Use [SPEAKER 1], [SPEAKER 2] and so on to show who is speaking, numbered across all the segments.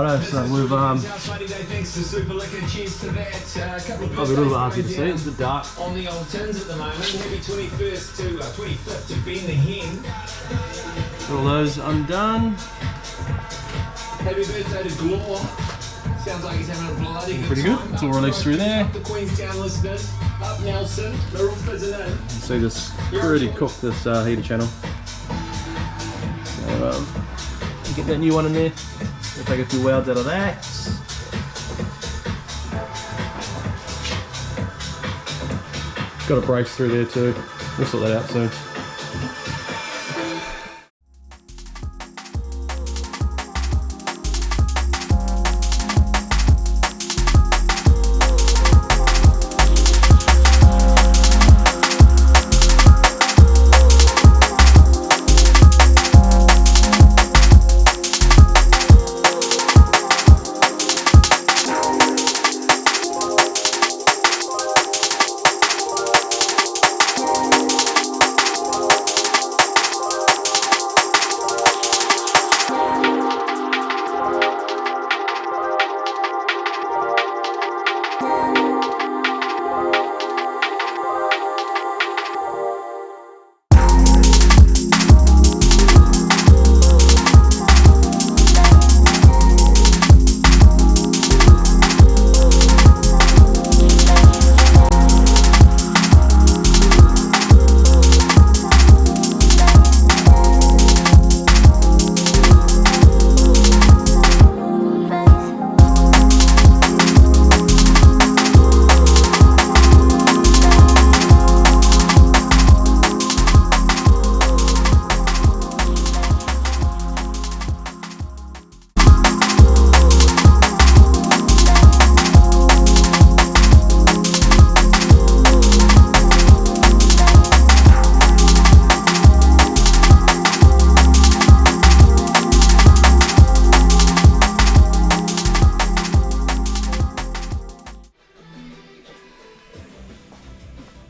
[SPEAKER 1] Righto, so we've I'll be a little bit hard to see, it's a bit dark.
[SPEAKER 2] On the old tins at the moment, happy 21st to 25th to Ben the Hen.
[SPEAKER 1] Got all those undone.
[SPEAKER 2] Happy birthday to Glor. Sounds like he's having a bloody good
[SPEAKER 1] Pretty good.
[SPEAKER 2] time.
[SPEAKER 1] It's all released through there.
[SPEAKER 2] Up the Queenstown listeners, up Nelson, they're all fizzing in.
[SPEAKER 1] You can see this pretty cooked, this heater channel. So get that new one in there. We'll take a few welds out of that. Got a brace through there too. We'll sort that out soon.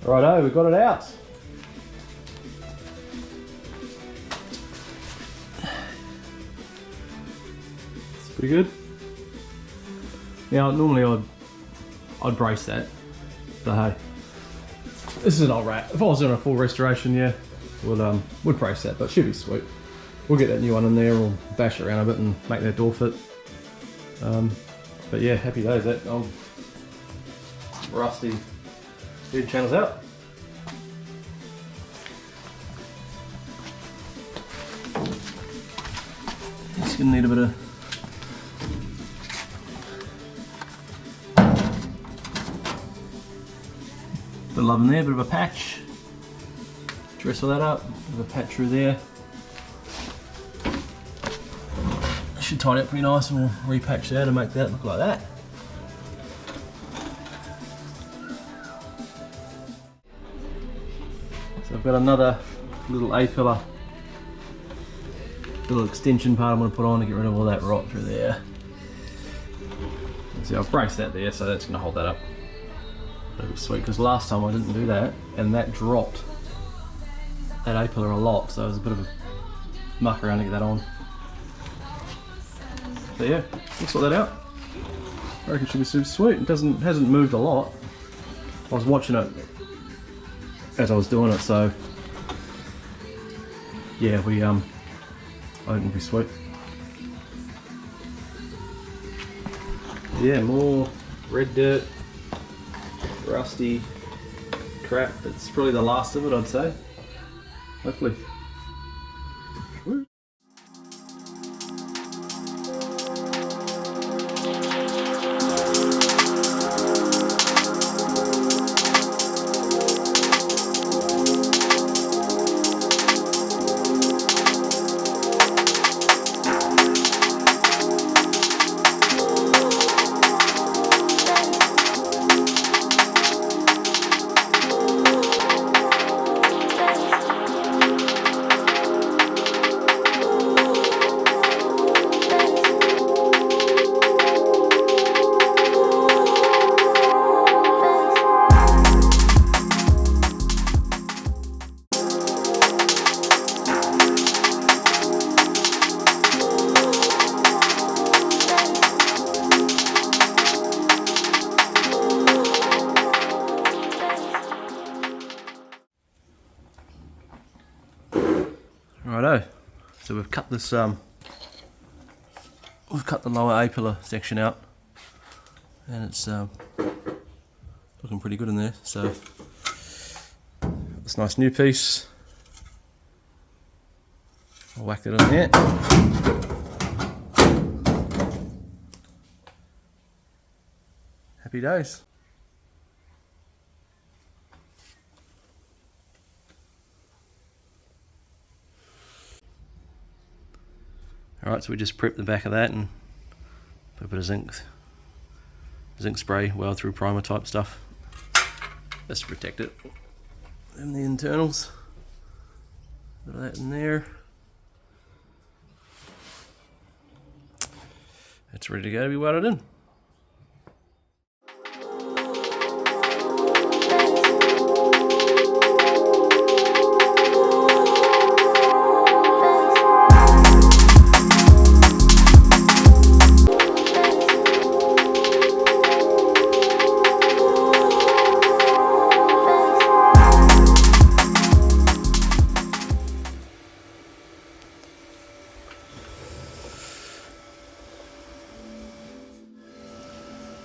[SPEAKER 1] Righto, we got it out. It's pretty good. Now, normally I'd brace that, but hey, this is an old rat. If I was doing a full restoration, yeah, would brace that, but it should be sweet. We'll get that new one in there, we'll bash it around a bit and make that door fit. But yeah, happy days. That old rusty head channel's out. It's gonna need a bit of love in there, bit of a patch. Dress all that up, bit of a patch through there. Should tidy up pretty nice, and we'll repatch that and make that look like that. So I've got another little A-pillar, little extension part I'm going to put on to get rid of all that rot through there. See, I've braced that there, so that's going to hold that up. That'll be sweet, because last time I didn't do that, and that dropped that A-pillar a lot, so it was a bit of a muck around to get that on. But yeah, we'll sort that out. I reckon it should be super sweet. It hasn't moved a lot. I was watching it as I was doing it, so yeah, I think it'll be sweet. Yeah, more red dirt, rusty crap. It's probably the last of it, I'd say. Hopefully. Righto, so we've cut this we've cut the lower A-pillar section out, and it's looking pretty good in there. So this nice new piece, I'll whack it in there. Happy days. Alright, so we just prep the back of that and put a bit of zinc spray, weld through primer type stuff, just to protect it. And the internals, put that in there. It's ready to go to be welded in.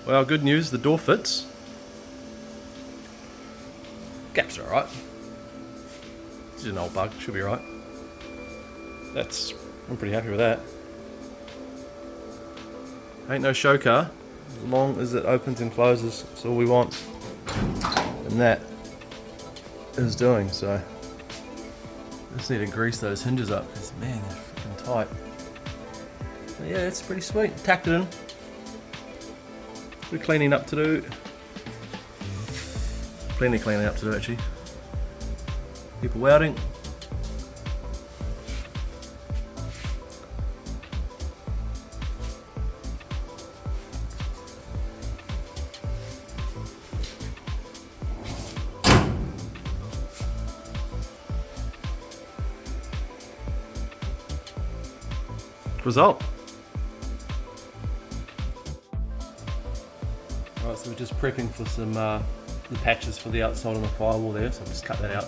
[SPEAKER 1] Well, good news, the door fits. Gaps are alright. It's just an old bug, should be right. I'm pretty happy with that. Ain't no show car, as long as it opens and closes, that's all we want. And that is doing, so. I just need to grease those hinges up, because man, they're freaking tight. But yeah, it's pretty sweet, tacked it in. Bit of cleaning up to do. Plenty of cleaning up to do actually. Keep welding. Result. Alright, so we're just prepping for some the patches for the outside on the firewall there, so I'll just cut that out.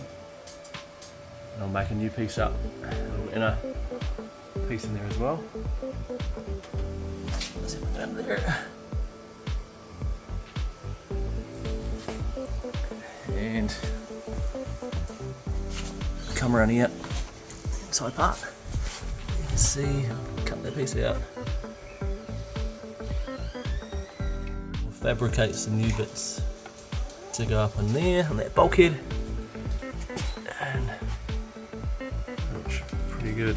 [SPEAKER 1] And I'll make a new piece up, a little inner piece in there as well. Let's have it down there. And come around here, inside part. You can see, I'll cut that piece out. Fabricate some new bits to go up in there on that bulkhead, and that looks pretty good.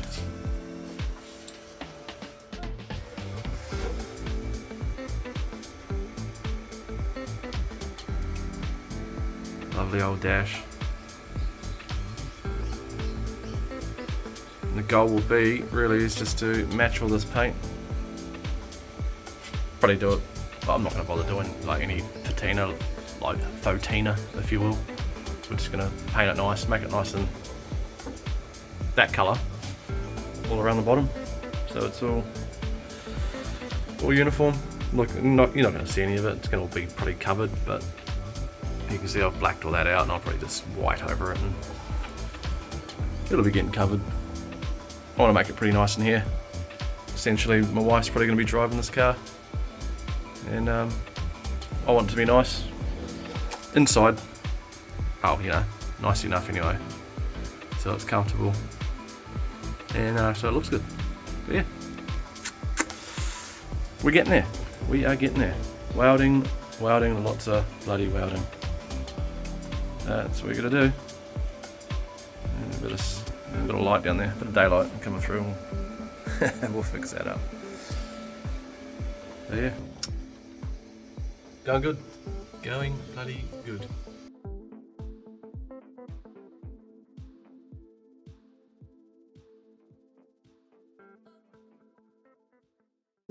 [SPEAKER 1] Lovely old dash. And the goal will be really is just to match all this paint. Probably do it. I'm not going to bother doing like any patina, like faux tina, if you will. We're just going to paint it nice, make it nice and that colour all around the bottom, so it's all uniform. Look, you're not going to see any of it. It's going to be pretty covered, but you can see I've blacked all that out, and I'll probably just white over it, and it'll be getting covered. I want to make it pretty nice in here. Essentially, my wife's probably going to be driving this car. And I want it to be nice inside. Oh, you know, nice enough anyway, so it's comfortable, and so it looks good. But yeah, we're getting there. We are getting there. Welding, lots of bloody welding. That's what we're gonna do. And a bit of light down there, a bit of daylight coming through, and we'll fix that up. So yeah. Going good. Going bloody good.